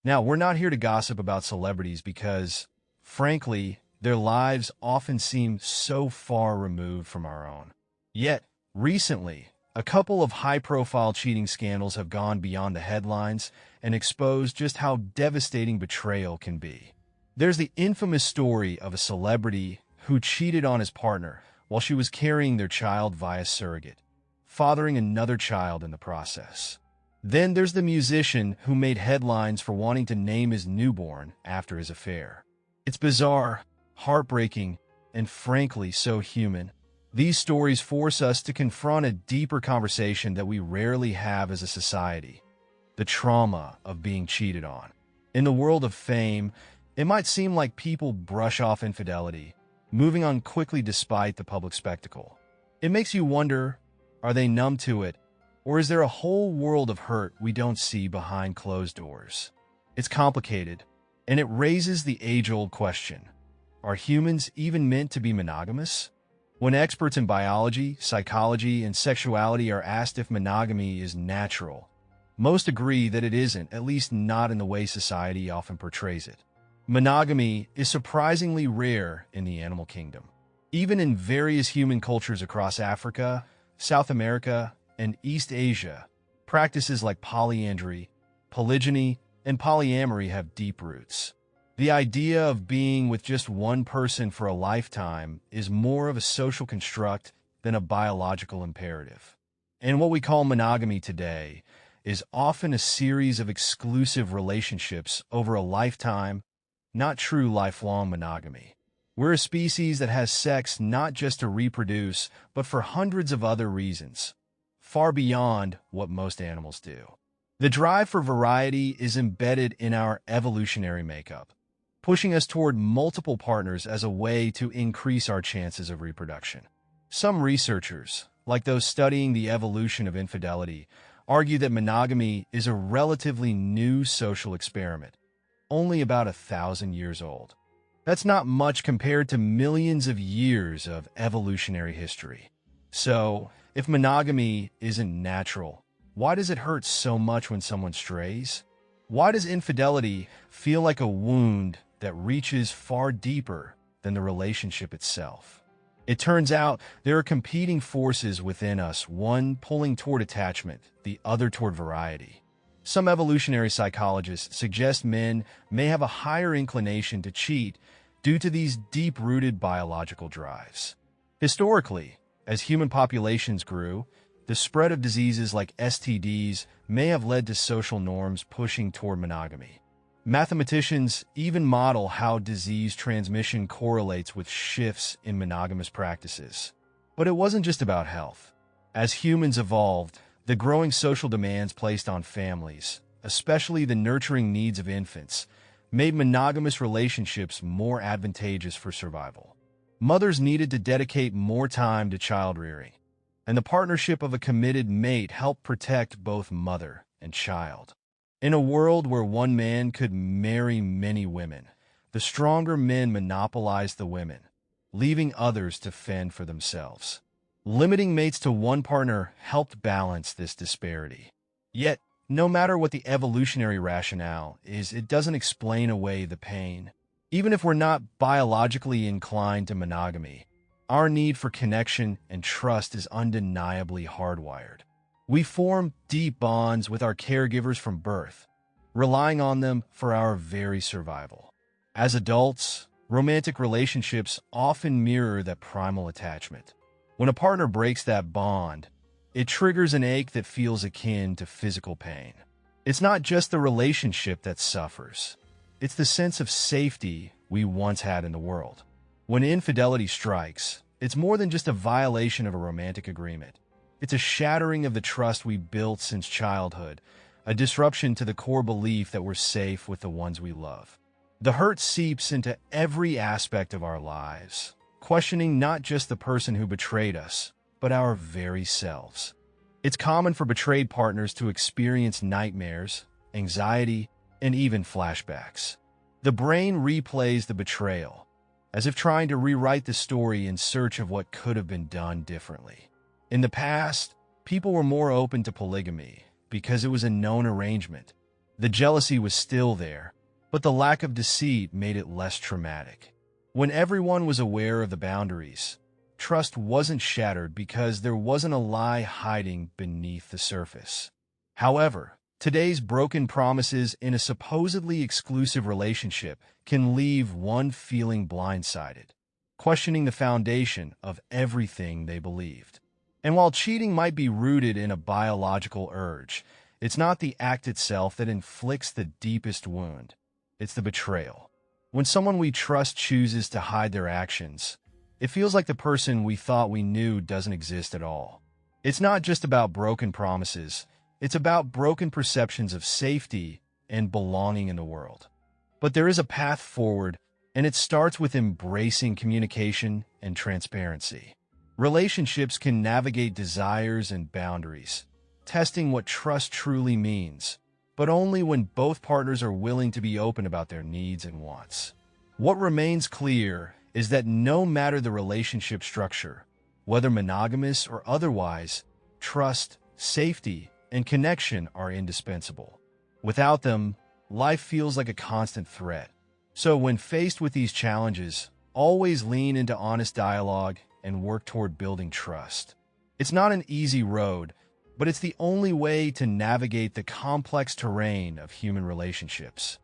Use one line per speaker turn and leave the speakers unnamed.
Now, we're not here to gossip about celebrities because, frankly, their lives often seem so far removed from our own. Yet, recently, a couple of high-profile cheating scandals have gone beyond the headlines and exposed just how devastating betrayal can be. There's the infamous story of a celebrity who cheated on his partner while she was carrying their child via surrogate, fathering another child in the process. Then there's the musician who made headlines for wanting to name his newborn after his affair. It's bizarre, heartbreaking, and frankly so human. These stories force us to confront a deeper conversation that we rarely have as a society: the trauma of being cheated on. In the world of fame, it might seem like people brush off infidelity, moving on quickly despite the public spectacle. It makes you wonder, are they numb to it, or is there a whole world of hurt we don't see behind closed doors? It's complicated, and it raises the age-old question: are humans even meant to be monogamous? When experts in biology, psychology, and sexuality are asked if monogamy is natural, most agree that it isn't, at least not in the way society often portrays it. Monogamy is surprisingly rare in the animal kingdom. Even in various human cultures across Africa, South America, and East Asia, practices like polyandry, polygyny, and polyamory have deep roots. The idea of being with just one person for a lifetime is more of a social construct than a biological imperative. And what we call monogamy today is often a series of exclusive relationships over a lifetime, not true lifelong monogamy. We're a species that has sex not just to reproduce, but for hundreds of other reasons, far beyond what most animals do. The drive for variety is embedded in our evolutionary makeup, pushing us toward multiple partners as a way to increase our chances of reproduction. Some researchers, like those studying the evolution of infidelity, argue that monogamy is a relatively new social experiment, only about 1,000 years old. That's not much compared to millions of years of evolutionary history. So, if monogamy isn't natural, why does it hurt so much when someone strays? Why does infidelity feel like a wound that reaches far deeper than the relationship itself? It turns out there are competing forces within us, one pulling toward attachment, the other toward variety. Some evolutionary psychologists suggest men may have a higher inclination to cheat due to these deep-rooted biological drives. Historically, as human populations grew, the spread of diseases like STDs may have led to social norms pushing toward monogamy. Mathematicians even model how disease transmission correlates with shifts in monogamous practices. But it wasn't just about health. As humans evolved, the growing social demands placed on families, especially the nurturing needs of infants, made monogamous relationships more advantageous for survival. Mothers needed to dedicate more time to child-rearing, and the partnership of a committed mate helped protect both mother and child. In a world where one man could marry many women, the stronger men monopolized the women, leaving others to fend for themselves. Limiting mates to one partner helped balance this disparity. Yet, no matter what the evolutionary rationale is, it doesn't explain away the pain. Even if we're not biologically inclined to monogamy, our need for connection and trust is undeniably hardwired. We form deep bonds with our caregivers from birth, relying on them for our very survival. As adults, romantic relationships often mirror that primal attachment. When a partner breaks that bond, it triggers an ache that feels akin to physical pain. It's not just the relationship that suffers. It's the sense of safety we once had in the world. When infidelity strikes, it's more than just a violation of a romantic agreement. It's a shattering of the trust we built since childhood, a disruption to the core belief that we're safe with the ones we love. The hurt seeps into every aspect of our lives, questioning not just the person who betrayed us, but our very selves. It's common for betrayed partners to experience nightmares, anxiety, and even flashbacks. The brain replays the betrayal, as if trying to rewrite the story in search of what could have been done differently. In the past, people were more open to polygamy because it was a known arrangement, The jealousy was still there, but the lack of deceit made it less traumatic. When everyone was aware of the boundaries, trust wasn't shattered because there wasn't a lie hiding beneath the surface. However, today's broken promises in a supposedly exclusive relationship can leave one feeling blindsided, questioning the foundation of everything they believed. And while cheating might be rooted in a biological urge, it's not the act itself that inflicts the deepest wound. It's the betrayal. When someone we trust chooses to hide their actions, it feels like the person we thought we knew doesn't exist at all. It's not just about broken promises. It's about broken perceptions of safety and belonging in the world. But there is a path forward, and it starts with embracing communication and transparency. Relationships can navigate desires and boundaries, testing what trust truly means, but only when both partners are willing to be open about their needs and wants. What remains clear is that no matter the relationship structure, whether monogamous or otherwise, trust, safety, and connection are indispensable. Without them, life feels like a constant threat. So when faced with these challenges, always lean into honest dialogue and work toward building trust. It's not an easy road, but it's the only way to navigate the complex terrain of human relationships.